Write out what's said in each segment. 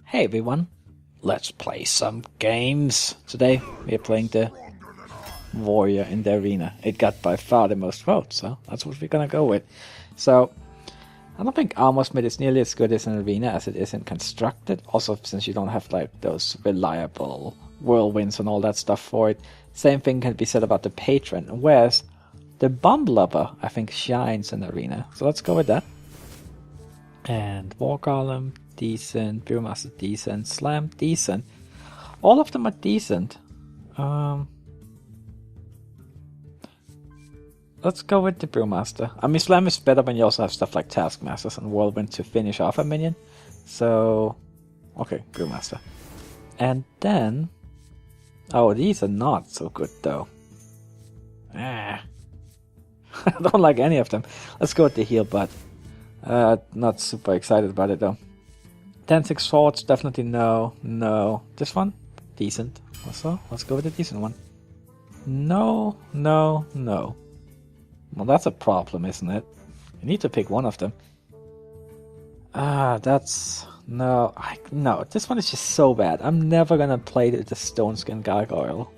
Hey everyone, let's play some games. Today we are playing the Warrior in the arena. It got by far the most votes, so that's what we're gonna go with. So, I don't think Armor Smith is nearly as good as an arena as it is in Constructed. Also, since you don't have like those reliable whirlwinds and all that stuff for it. Same thing can be said about the Patron, whereas the Bomb Lover, I think, shines in arena. So let's go with that. And War Golem, decent. Brewmaster, decent. Slam, decent. All of them are decent. Let's go with the Brewmaster. I mean, Slam is better when you also have stuff like Taskmasters and Whirlwind to finish off a minion. So, okay, Brewmaster. And then... oh, these are not so good, though. I don't like any of them. Let's go with the Heal Butt. Not super excited about it, though. 10-6 Swords, definitely no. No. This one? Decent. Also, let's go with the decent one. No, no, no. Well, that's a problem, isn't it? You need to pick one of them. That's... no, no, this one is just so bad. I'm never gonna play the Stone Skin Gargoyle.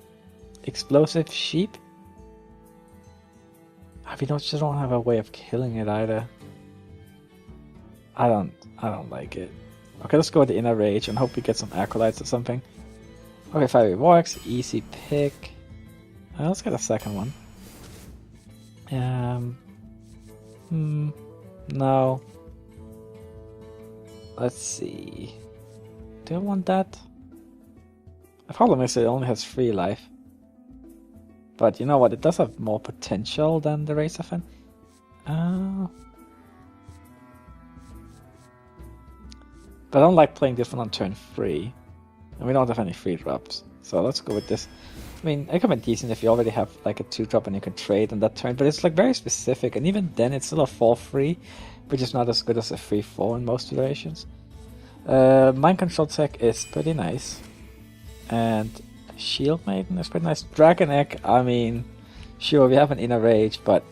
Explosive Sheep? We just don't have a way of killing it either. I don't like it. Okay, let's go with the Inner Rage and hope we get some Acolytes or something. Okay, 5 Warlocks, easy pick. Let's get a second one. No. Let's see. Do I want that? The problem is it only has 3 life. But you know what? It does have more potential than the Razorfen. But I don't like playing this one on turn 3. And we don't have any free drops. So let's go with this. I mean, it can be decent if you already have like a 2-drop and you can trade on that turn. But it's like very specific. And even then it's still a 4-3. Which is not as good as a 3-4 in most iterations. Mind Control Tech is pretty nice. And Shield Maiden is pretty nice. Dragon Egg, I mean, sure, we have an Inner Rage, but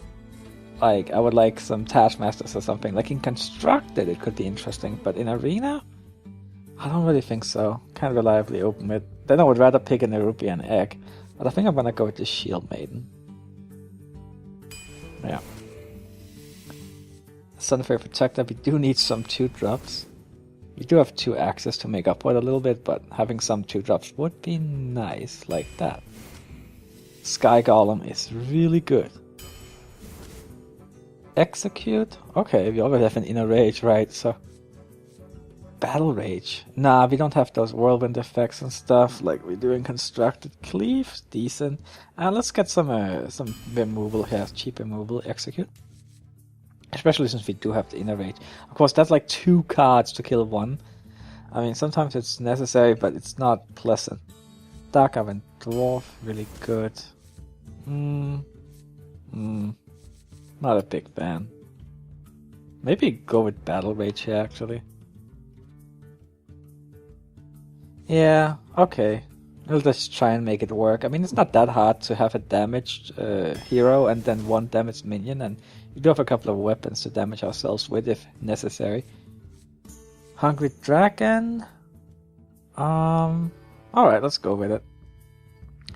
like, I would like some Taskmasters or something. Like in Constructed, it could be interesting, but in Arena, I don't really think so. Can't reliably open it. Then I would rather pick an Erupian Egg, but I think I'm gonna go with the Shield Maiden. Yeah. Sunfire Protector, we do need some 2-drops. We do have 2 axes to make up for it a little bit, but having some 2-drops would be nice, like that. Sky Golem is really good. Execute? Okay, we already have an Inner Rage, right, so... Battle Rage? Nah, we don't have those whirlwind effects and stuff like we do in Constructed. Cleave? Decent. Let's get some removal here, cheap removal. Execute. Especially since we do have the Inner Rage. Of course, that's like 2 cards to kill 1. I mean, sometimes it's necessary, but it's not pleasant. Dark Iron Dwarf, really good. Not a big fan. Maybe go with Battle Rage here, actually. Yeah, okay. We'll just try and make it work. I mean, it's not that hard to have a damaged hero and then 1 damaged minion, and we do have a couple of weapons to damage ourselves with if necessary. Hungry Dragon? Alright, let's go with it.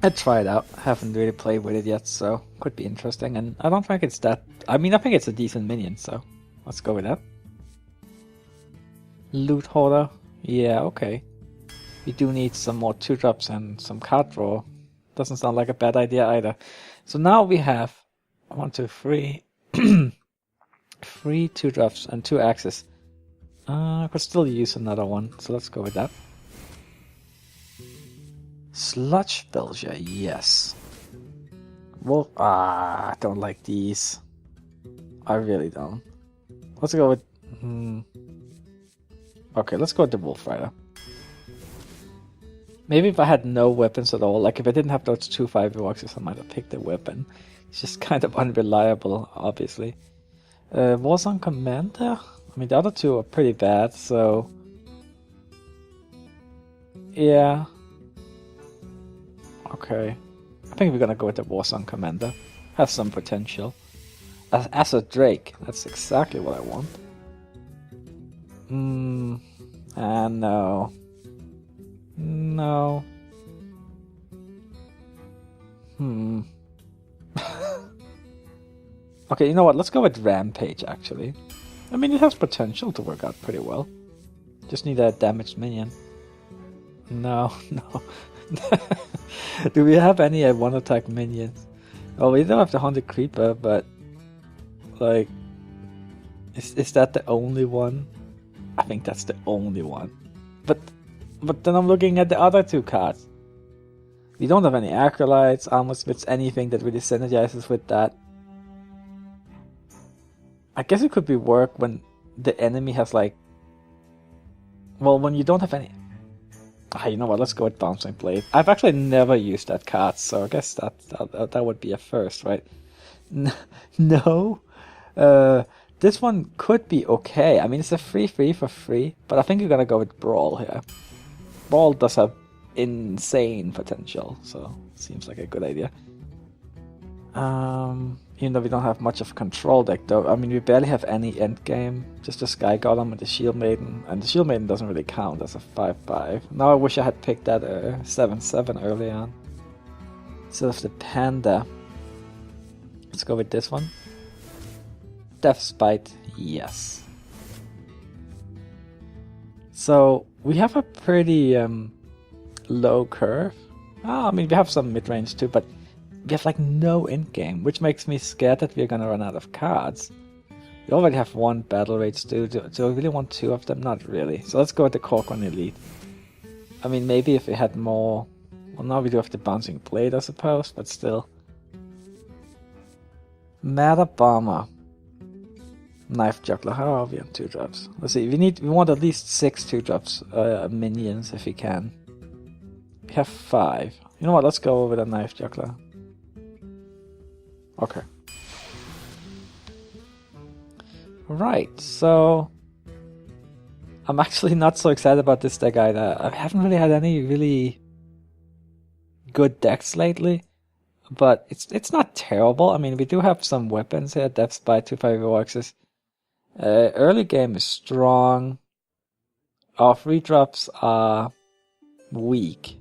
I'd try it out. I haven't really played with it yet, so could be interesting. And I don't think it's that... I mean, I think it's a decent minion, so let's go with that. Loot Hoarder? Yeah, okay. We do need some more 2-drops and some card draw. Doesn't sound like a bad idea either. So now we have 1, 2, 3... 3 2-drops and 2 axes. I could still use another one, so let's go with that. Sludge Belger, yes. Well, I don't like these. I really don't. Let's go with... Okay, let's go with the Wolf Rider. Maybe if I had no weapons at all, like if I didn't have those 2 5 boxes, I might have picked a weapon. It's just kind of unreliable, obviously. Warsong Commander? I mean, the other 2 are pretty bad, so... yeah. Okay. I think we're gonna go with the Warsong Commander. Has some potential. As a Drake, that's exactly what I want. No. No. Okay, you know what? Let's go with Rampage, actually. I mean, it has potential to work out pretty well. Just need a damaged minion. No, no. Do we have any one-attack minions? Well, we don't have the Haunted Creeper, but... Like... Is that the only one? I think that's the only one. But then I'm looking at the other two cards. We don't have any Acolytes, Armor Smiths, anything that really synergizes with that. I guess it could be work when the enemy has like... Well, when you don't have any... you know what, let's go with Bouncing Blade. I've actually never used that card, so I guess that would be a first, right? No. This one could be okay. I mean, it's a 3/3 for free, but I think you're gonna go with Brawl here. Brawl does have insane potential, so seems like a good idea. Even though we don't have much of a control deck, though. I mean, we barely have any endgame. Just a Sky Golem and the Shield Maiden. And the Shield Maiden doesn't really count as a 5/5. Now I wish I had picked that 7/7 early on. So of the Panda. Let's go with this one. Death Spite, yes. So we have a pretty low curve. I mean, we have some mid-range too, but we have like no endgame, which makes me scared that we're gonna run out of cards. We already have one Battle Rage too. Do I really want two of them? Not really. So let's go with the Corcoran Elite. I mean, maybe if we had more... Well, now we do have the Bouncing Blade, I suppose, but still. Meta Bomber. Knife Juggler. How are we on 2-drops? Let's see. We want at least 6 2-drops minions if we can. We have 5. You know what? Let's go with a Knife Juggler. Okay. Right. So I'm actually not so excited about this deck either. I haven't really had any really good decks lately, but it's not terrible. I mean, we do have some weapons here. Death Spite, 2/5 Vorexes. Early game is strong. Our 3-drops are weak.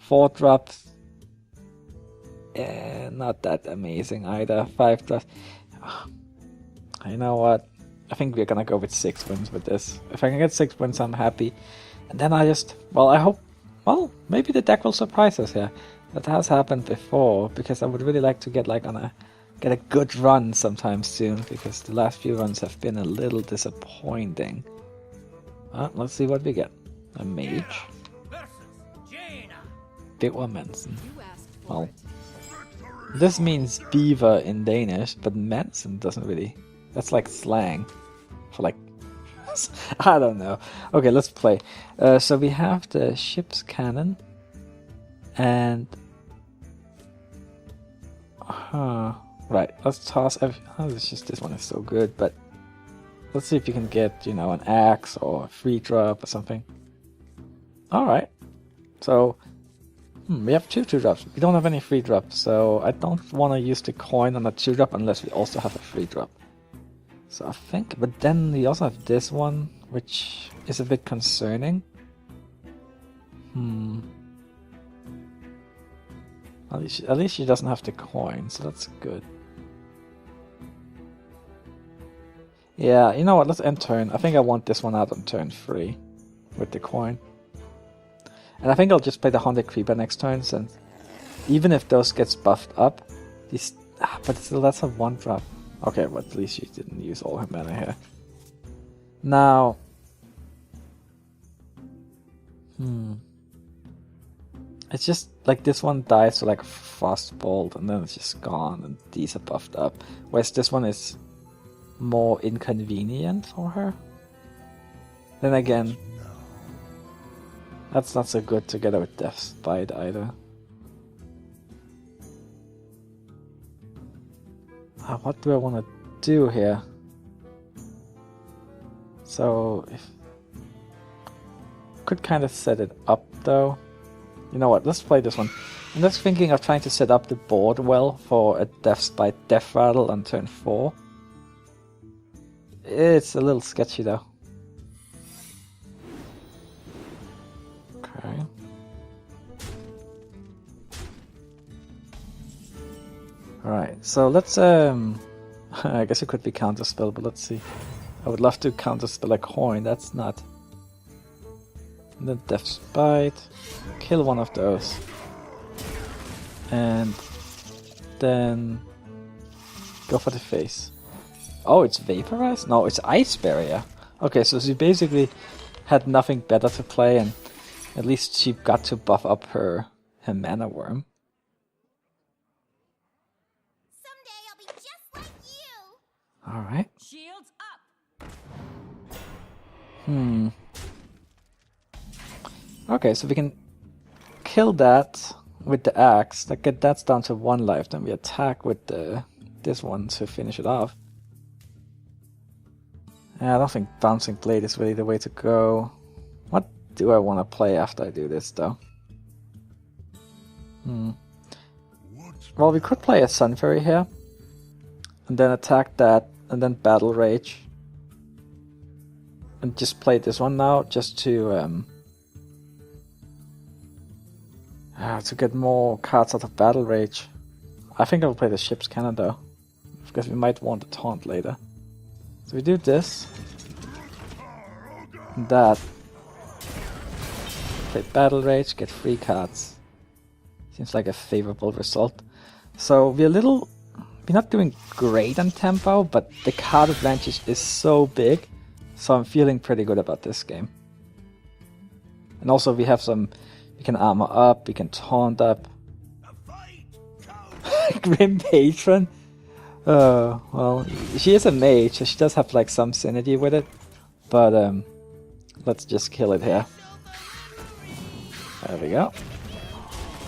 4-drops, not that amazing either. 5-drops. You know what? I think we're gonna go with 6 wins with this. If I can get 6 wins, I'm happy. And then I hope... Well, maybe the deck will surprise us here. That has happened before, because I would really like to get a good run sometime soon, because the last few runs have been a little disappointing. Let's see what we get. A Mage. Or Manson. Well, this means beaver in Danish, but Manson doesn't really... That's like slang for like... I don't know. Okay, let's play. So we have the ship's cannon. And... Right, let's toss it's just this one is so good, but... Let's see if you can get, an axe or a 3-drop or something. Alright. So... we have 2 2-drops. We don't have any 3-drops, so I don't want to use the coin on a 2-drop unless we also have a 3-drop. So I think, but then we also have this one, which is a bit concerning. At least she doesn't have the coin, so that's good. Yeah, you know what, let's end turn. I think I want this one out on turn 3 with the coin. And I think I'll just play the Haunted Creeper next turn, since even if those gets buffed up, but still that's a 1-drop. Okay, but at least she didn't use all her mana here. Now, it's just like this one dies to like Frostbolt, and then it's just gone, and these are buffed up. Whereas this one is more inconvenient for her. Then again, that's not so good together with Death Spite either. What do I want to do here? So, could kind of set it up though. You know what, let's play this one. I'm just thinking of trying to set up the board well for a Death Spite Death Rattle on turn 4. It's a little sketchy though. Okay. Alright, so let's I guess it could be counterspell, but let's see. I would love to counterspell a coin, that's not. And then Death's Bite. Kill one of those. And then go for the face. Oh, it's Vaporize? No, it's Ice Barrier. Okay, so she basically had nothing better to play, and at least she got to buff up her Mana Worm. Someday I'll be just like you. Alright. Shields up. Okay, so we can kill that with the axe. That's down to 1 life. Then we attack with this one to finish it off. I don't think Bouncing Blade is really the way to go. What do I want to play after I do this, though? Well, we could play a Sun Fairy here. And then attack that, and then Battle Rage. And just play this one now, just to get more cards out of Battle Rage. I think I'll play the Ship's Cannon though, because we might want a taunt later. So we do this, and that. Play Battle Rage, get 3 cards. Seems like a favorable result. So we're not doing great on tempo, but the card advantage is so big, so I'm feeling pretty good about this game. And also we have we can armor up, we can taunt up. Grim Patron? Well, she is a mage, so she does have like some synergy with it. But let's just kill it here. There we go.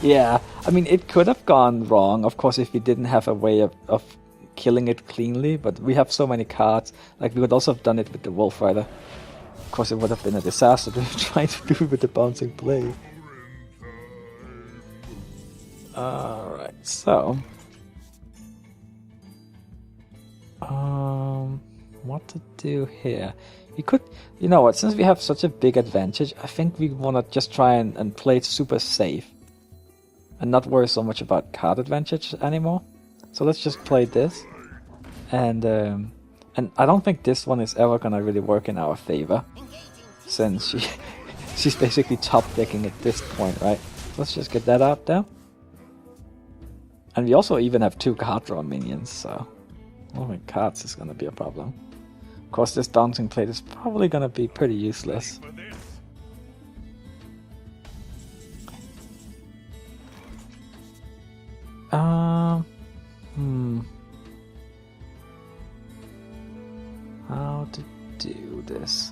Yeah, I mean, it could have gone wrong, of course, if we didn't have a way of killing it cleanly, but we have so many cards. Like, we could also have done it with the Wolf Rider. Of course, it would have been a disaster to try to do it with the Bouncing Blade. Alright, so... what to do here? We could... You know what, since we have such a big advantage, I think we want to just try and play it super safe. And not worry so much about card advantage anymore. So let's just play this. And I don't think this one is ever gonna really work in our favor. Since she's basically top decking at this point, right? Let's just get that out there. And we also even have 2 card draw minions, so... Moving cards is gonna be a problem. Of course, this Bouncing Blade is probably gonna be pretty useless. How to do this?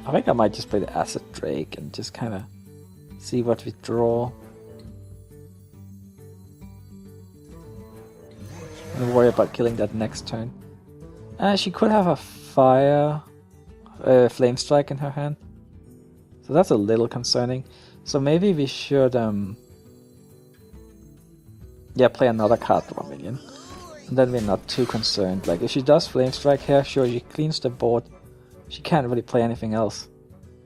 I think I might just play the Acid Drake and just kind of see what we draw. And worry about killing that next turn. She could have a Flame Strike in her hand. So that's a little concerning. So maybe we should play another card draw minion. And then we're not too concerned. Like, if she does Flame Strike here, sure, she cleans the board. She can't really play anything else.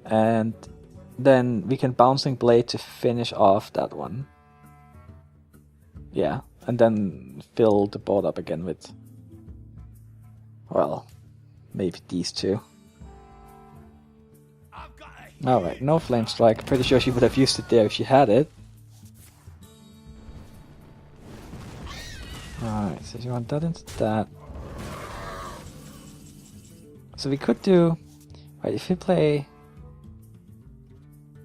And then we can Bouncing Blade to finish off that one. Yeah, and then fill the board up again with... Well, maybe these 2. Alright, no Flame Strike. Pretty sure she would have used it there if she had it. Alright, so you want that into that. So we could do... Right, if we play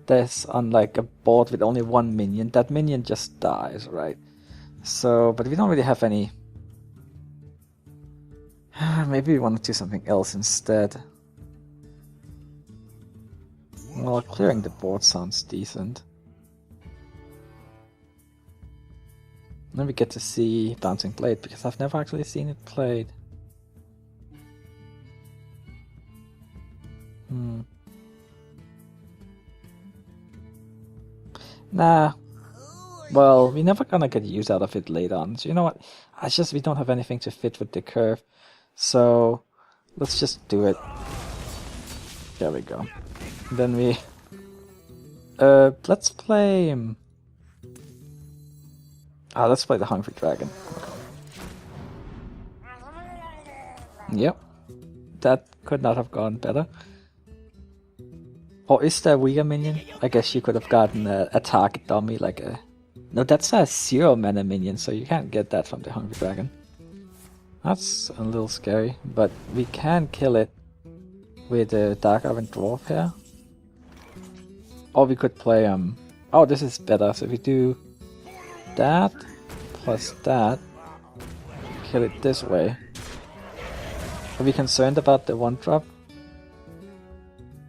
this on like a board with only 1 minion, that minion just dies, right? So, but we don't really have any... Maybe we want to do something else instead. Well, clearing the board sounds decent. Then we get to see Bouncing Blade, because I've never actually seen it played. Nah. Well, we're never gonna get use out of it later on. So you know what? We don't have anything to fit with the curve. So let's just do it. There we go. Then we... let's play... let's play the Hungry Dragon. Yep. That could not have gone better. Or is there a weaker minion? I guess you could have gotten a target dummy like a... No, that's a 0 mana minion, so you can't get that from the Hungry Dragon. That's a little scary, but we can kill it with a Dark Elven Dwarf here. Or we could play... Oh, this is better, so if we do that plus that, kill it this way. Are we concerned about the 1-drop?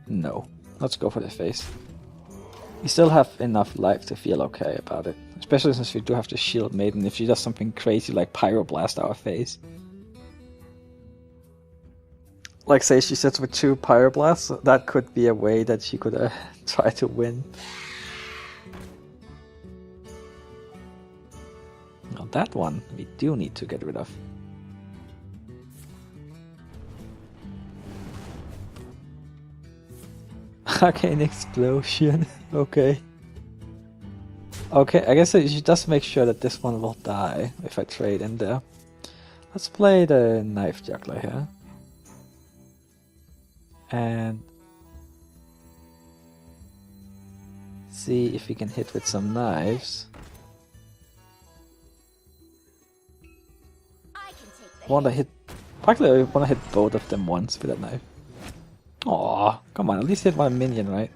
No. Let's go for the face. We still have enough life to feel okay about it. Especially since we do have the Shield Maiden if she does something crazy like Pyroblast our face. Like say she sits with 2 Pyroblasts, that could be a way that she could try to win. Now that one we do need to get rid of. Arcane Explosion. Okay. Okay, I guess you should just make sure that this one will die if I trade in there. Let's play the Knife Juggler here. And see if we can hit with some knives. Actually, I want to hit both of them once with a knife. Aw, come on, at least hit one minion, right?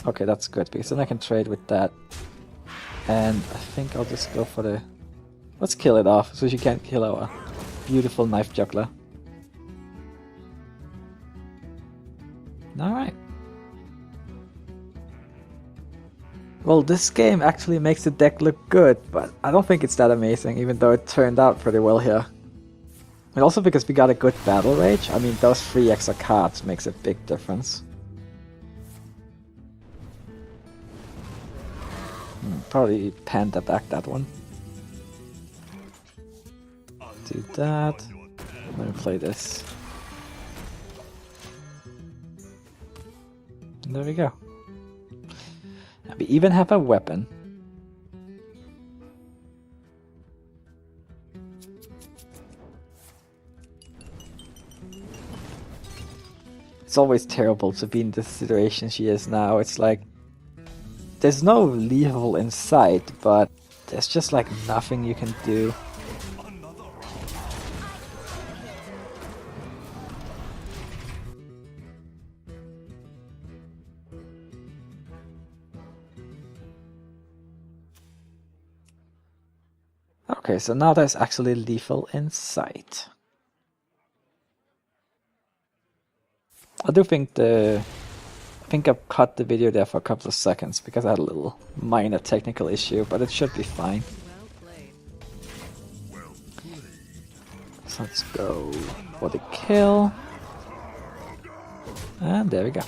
Okay, that's good, because then I can trade with that. And I think I'll just go for the... Let's kill it off, so she can't kill our beautiful Knife Juggler. Alright. Well, this game actually makes the deck look good, but I don't think it's that amazing, even though it turned out pretty well here. And also because we got a good battle rage, I mean those 3 extra cards makes a big difference. Probably panda back that one. Do that. Let me play this. And there we go. And we even have a weapon. It's always terrible to be in the situation she is now. It's like, there's no lethal in sight, but there's just like nothing you can do. Okay, so now there's actually lethal in sight. I do think I I've cut the video there for a couple of seconds because I had a little minor technical issue, but it should be fine. So let's go for the kill. And there we go.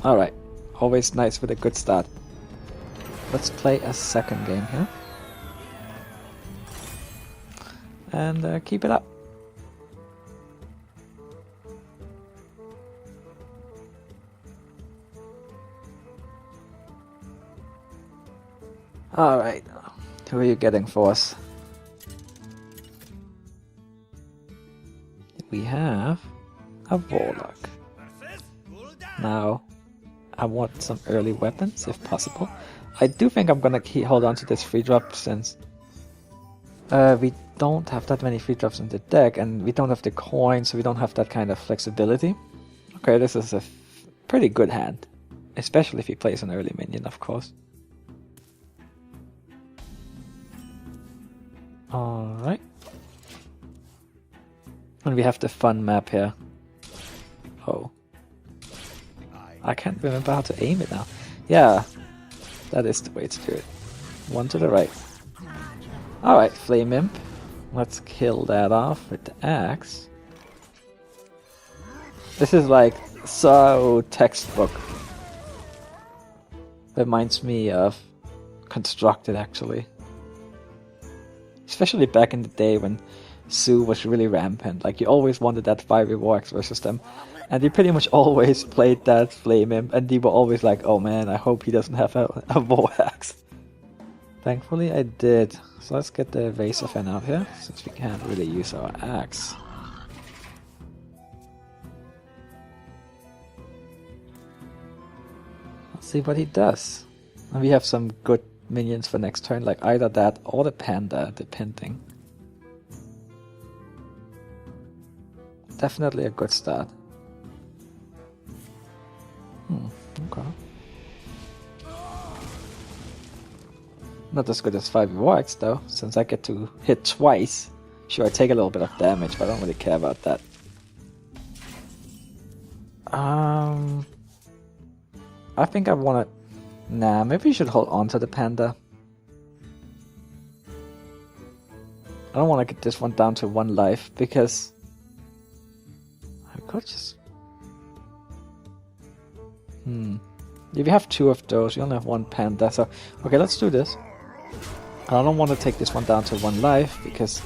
Alright, always nice with a good start. Let's play a second game here. And keep it up. Alright, who are you getting for us? We have a Warlock. Now, I want some early weapons if possible. I do think I'm gonna hold on to this free drop since we don't have that many free drops in the deck and we don't have the coins, so we don't have that kind of flexibility. Okay, this is a pretty good hand, especially if he plays an early minion, of course. Alright. And we have the fun map here. Oh. I can't remember how to aim it now. Yeah, that is the way to do it. One to the right. Alright, Flame Imp. Let's kill that off with the axe. This is like so textbook. Reminds me of Constructed actually. Especially back in the day when Sue was really rampant. Like you always wanted that fiery war axe versus them. And they pretty much always played that Flame Imp and they were always like, oh man, I hope he doesn't have a war axe. Thankfully I did. So let's get the Vase of N out here, since we can't really use our axe. Let's see what he does. And we have some good minions for next turn, like either that or the panda, depending. Definitely a good start. Okay. Not as good as 5 rewards though, since I get to hit twice. Sure, I take a little bit of damage, but I don't really care about that. I think I wanna... Nah, maybe we should hold on to the panda. I don't want to get this one down to 1 life, because... I could just... If you have 2 of those, you only have 1 panda, so... Okay, let's do this. I don't want to take this one down to 1 life, because...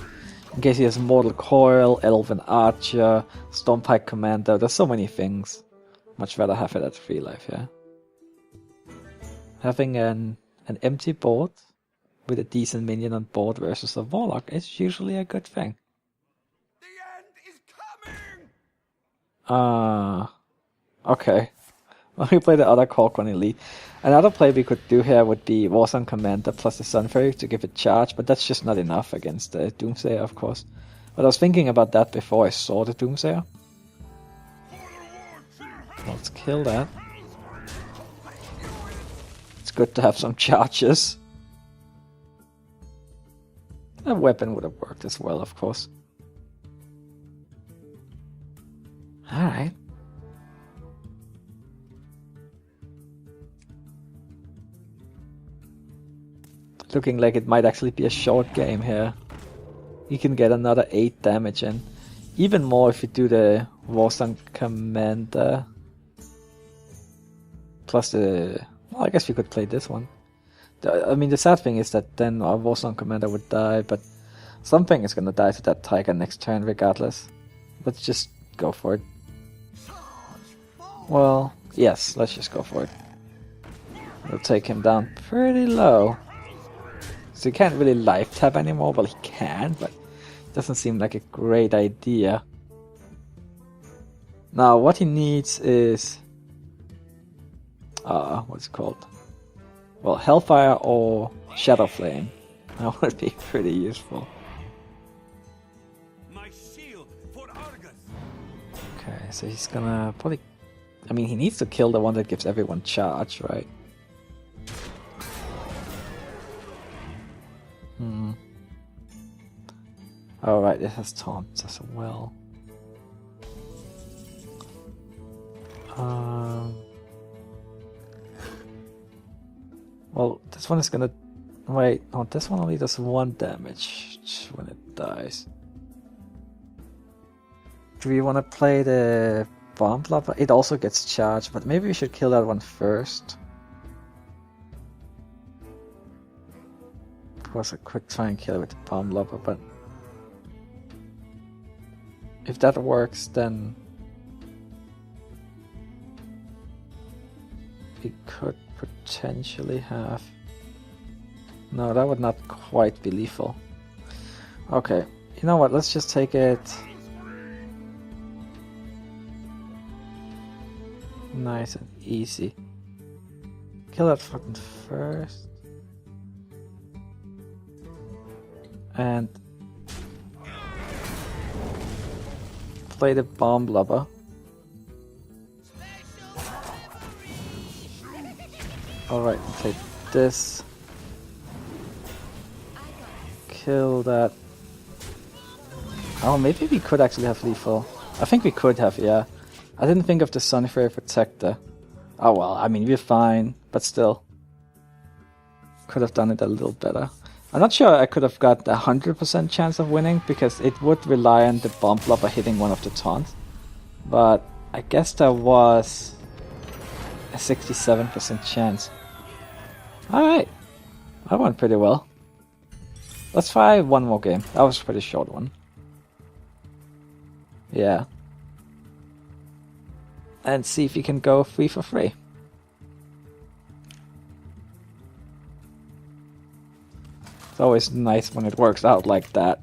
In case he has Mortal Coil, Elven Archer, Stormpike Commander, there's so many things. Much rather have it at 3 life, yeah? Having an empty board with a decent minion on board versus a Warlock is usually a good thing. The end is coming! Okay. Let me play the other Corcoran Elite. Another play we could do here would be Warsong Commander plus the Sunfairy to give it charge, but that's just not enough against the Doomsayer, of course. But I was thinking about that before I saw the Doomsayer. Let's kill that. It's good to have some charges. A weapon would have worked as well, of course. Alright. Looking like it might actually be a short game here. You can get another 8 damage in. Even more if you do the Warsong Commander. Plus the... Well, I guess we could play this one. I mean, the sad thing is that then our Warsong Commander would die, but something is gonna die to that Tiger next turn regardless. Let's just go for it. Well, yes, let's just go for it. We'll take him down pretty low. So he can't really life tap anymore. Well, he can, but it doesn't seem like a great idea. Now, what he needs is... what's it called? Well, Hellfire or Shadow Flame. That would be pretty useful. My shield for Argus. Okay, so he's gonna probably... I mean, he needs to kill the one that gives everyone charge, right? Alright, this has taunts as well. Well, this one is gonna... Wait, no, this one only does 1 damage when it dies. Do we want to play the Bomb Blubber? It also gets charged, but maybe we should kill that one first. Of course, I could try and kill it with the Bomb Blubber, but... If that works, then... We could potentially have... No, that would not quite be lethal. Okay, you know what, let's just take it... Nice and easy. Kill that fucking first. And... play the Bomb Blubber. Alright, take this. Kill that. Oh, maybe we could actually have lethal. I think we could have, yeah. I didn't think of the Sunfairy Protector. Oh well, I mean, we're fine, but still. Could have done it a little better. I'm not sure I could have got a 100% chance of winning, because it would rely on the Bomb Blubber hitting one of the taunts. But I guess there was a 67% chance. Alright, that went pretty well. Let's try one more game. That was a pretty short one. Yeah. And see if we can go 3 for 3. always nice when it works out like that.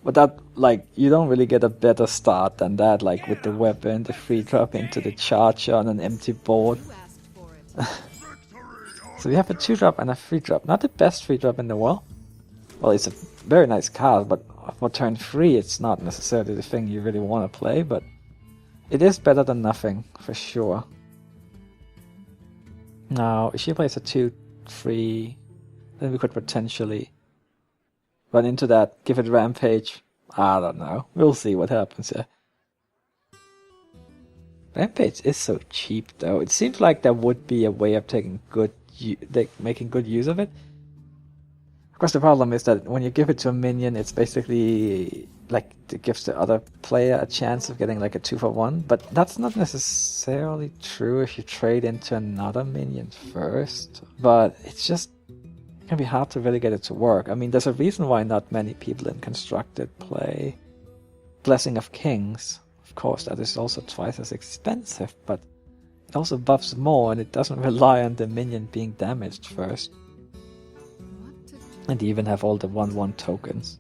But that, like, you don't really get a better start than that, like with the weapon, the free drop into the charger on an empty board. So we have a 2-drop and a 3-drop. Not the best 3-drop in the world. Well, it's a very nice card, but for turn 3 it's not necessarily the thing you really want to play, but it is better than nothing, for sure. Now, if she plays a 2-3, then we could potentially run into that, give it Rampage. I don't know. We'll see what happens here. Rampage is so cheap, though. It seems like there would be a way of making good use of it. Of course, the problem is that when you give it to a minion, it's basically like it gives the other player a chance of getting like a 2-for-1. But that's not necessarily true if you trade into another minion first. But it's just it can be hard to really get it to work. I mean, there's a reason why not many people in Constructed play Blessing of Kings. Of course, that is also twice as expensive, but it also buffs more and it doesn't rely on the minion being damaged first. And you even have all the 1/1 tokens.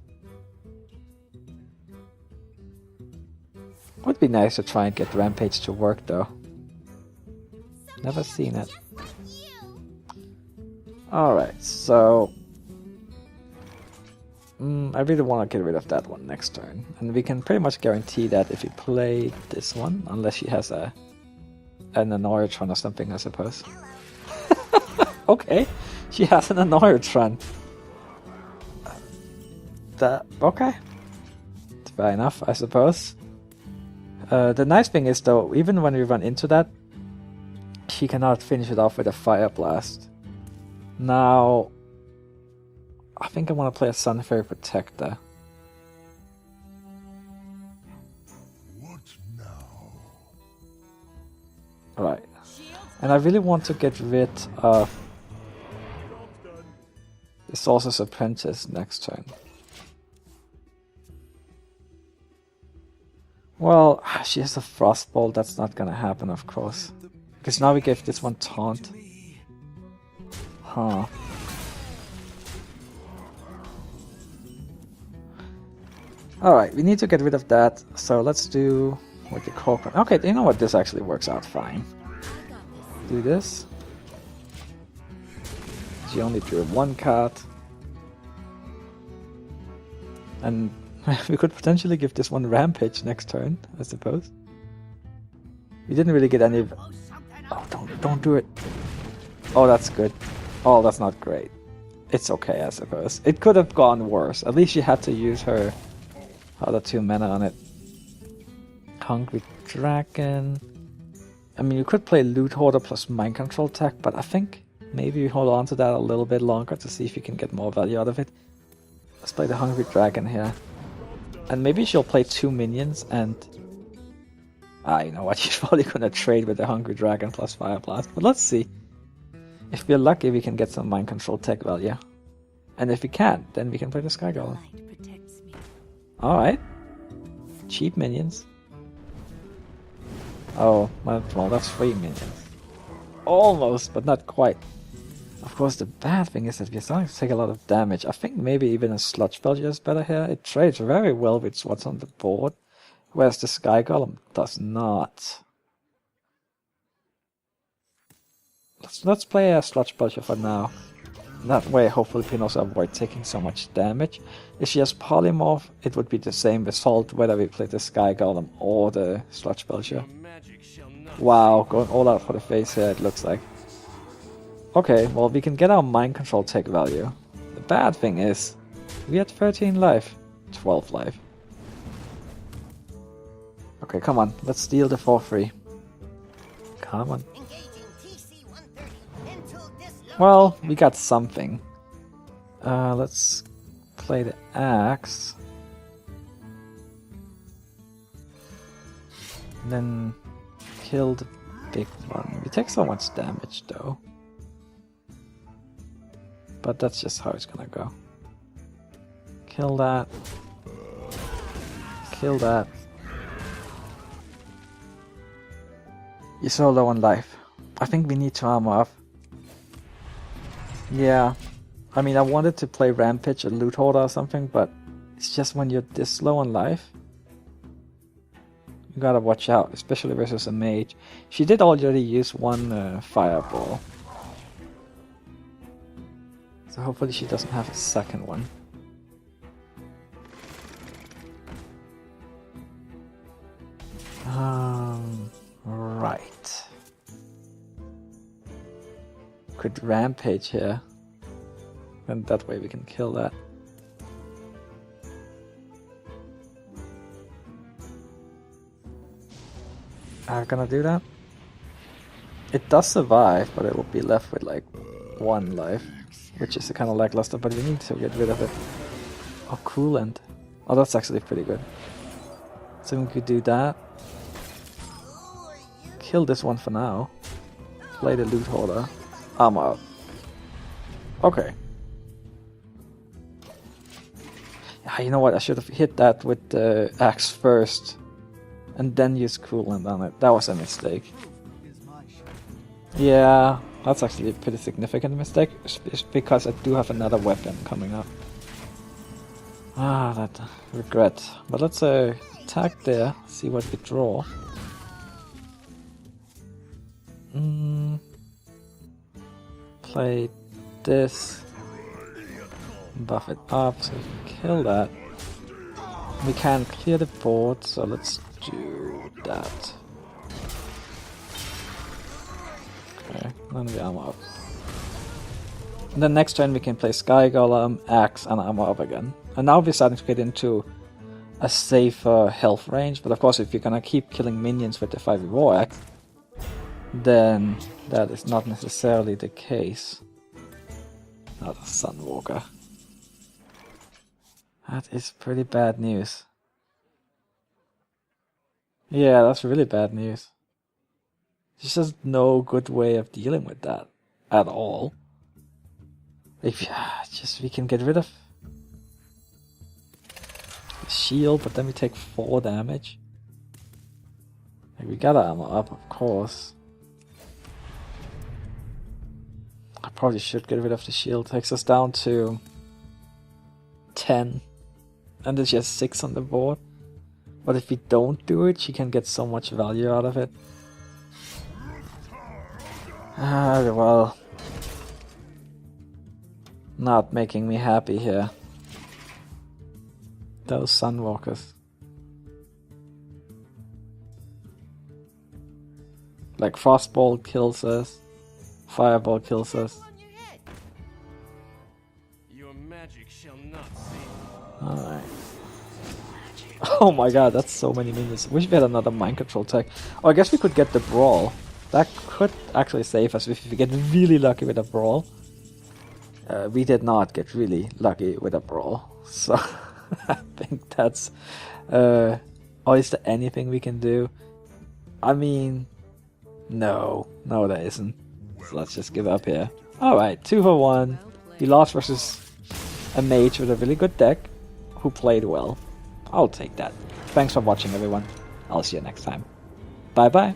Would be nice to try and get Rampage to work though. Never seen it. Alright, so I really want to get rid of that one next turn. And we can pretty much guarantee that if we play this one, unless she has an Annoyatron or something, I suppose. Okay, she has an Annoyatron. Okay. Fair enough, I suppose. The nice thing is though, even when we run into that, she cannot finish it off with a Fire Blast. Now, I think I want to play a Sun Fairy Protector. What now? Right. And I really want to get rid of the Sorcerer's Apprentice next turn. Well, she has a Frostbolt, that's not gonna happen, of course. Because now we gave this one Taunt. Huh. Alright, we need to get rid of that, so let's do with the core. Okay, you know what, this actually works out fine. Do this. She only drew 1 card. And we could potentially give this one Rampage next turn, I suppose. We didn't really get any... Oh, don't do it. Oh, that's good. Oh, that's not great. It's okay, I suppose. It could have gone worse. At least she had to use her other 2 mana on it. Hungry Dragon. I mean, you could play Loot Hoarder plus Mind Control tech, but I think maybe we hold on to that a little bit longer to see if you can get more value out of it. Let's play the Hungry Dragon here. And maybe she'll play 2 minions and... you know what, she's probably gonna trade with the Hungry Dragon plus Fire Blast, but let's see. If we're lucky, we can get some Mind Control tech value. And if we can't, then we can play the Sky Golem. Alright. Cheap minions. Oh, well, that's 3 minions. Almost, but not quite. Of course, the bad thing is that we're starting to take a lot of damage. I think maybe even a Sludge Belcher is better here. It trades very well with what's on the board, whereas the Sky Golem does not. Let's play a Sludge Belcher for now. That way, hopefully, we can also avoid taking so much damage. If she has Polymorph, it would be the same result whether we play the Sky Golem or the Sludge Belcher. Wow, going all out for the face here, it looks like. Okay, well, we can get our Mind Control tech value. The bad thing is, we had 13 life, 12 life. Okay, come on, let's steal the 4-3. Come on. Well, we got something. Let's play the axe. And then kill the big one. We take so much damage though. But that's just how it's gonna go. Kill that. Kill that. You're so low on life. I think we need to armor up. Yeah, I mean, I wanted to play Rampage or Loot Hoarder or something, but it's just when you're this low on life, you gotta watch out, especially versus a mage. She did already use one fireball, so hopefully she doesn't have a second one. Right. Could Rampage here. And that way we can kill that. Are we gonna do that? It does survive, but it will be left with like 1 life, which is kind of lackluster, but we need to get rid of it. Oh, coolant. Oh, that's actually pretty good. So we could do that. Kill this one for now. Play the Loot Hoarder. Armor up. Okay. You know what? I should have hit that with the axe first, and then use coolant on it. That was a mistake. Yeah, that's actually a pretty significant mistake, because I do have another weapon coming up. Ah, that regret. But let's attack there. See what we draw. Play this. Buff it up so we can kill that. We can clear the board, so let's do that. Okay, then we armor up. And then next turn we can play Sky Golem, Axe, and armor up again. And now we're starting to get into a safer health range, but of course if you're gonna keep killing minions with the 5e War Axe, then that is not necessarily the case. Not a Sunwalker. That is pretty bad news. Yeah, that's really bad news. There's just no good way of dealing with that at all. If we can get rid of the shield, but then we take 4 damage. Like, we gotta armor up, of course. I probably should get rid of the shield. Takes us down to 10. And then she has 6 on the board. But if we don't do it, she can get so much value out of it. Well. Not making me happy here. Those Sunwalkers. Like Frostbolt kills us. Fireball kills us. Your magic shall not save. Alright. Oh my god, that's so many minions. Wish we had another mind control tech. Oh, I guess we could get the Brawl. That could actually save us if we get really lucky with a Brawl. We did not get really lucky with a Brawl. So, I think that's... oh, is there anything we can do? I mean... No. No, there isn't. So let's just give up here. Alright, 2 for 1. We lost versus a mage with a really good deck who played well. I'll take that. Thanks for watching, everyone. I'll see you next time. Bye bye.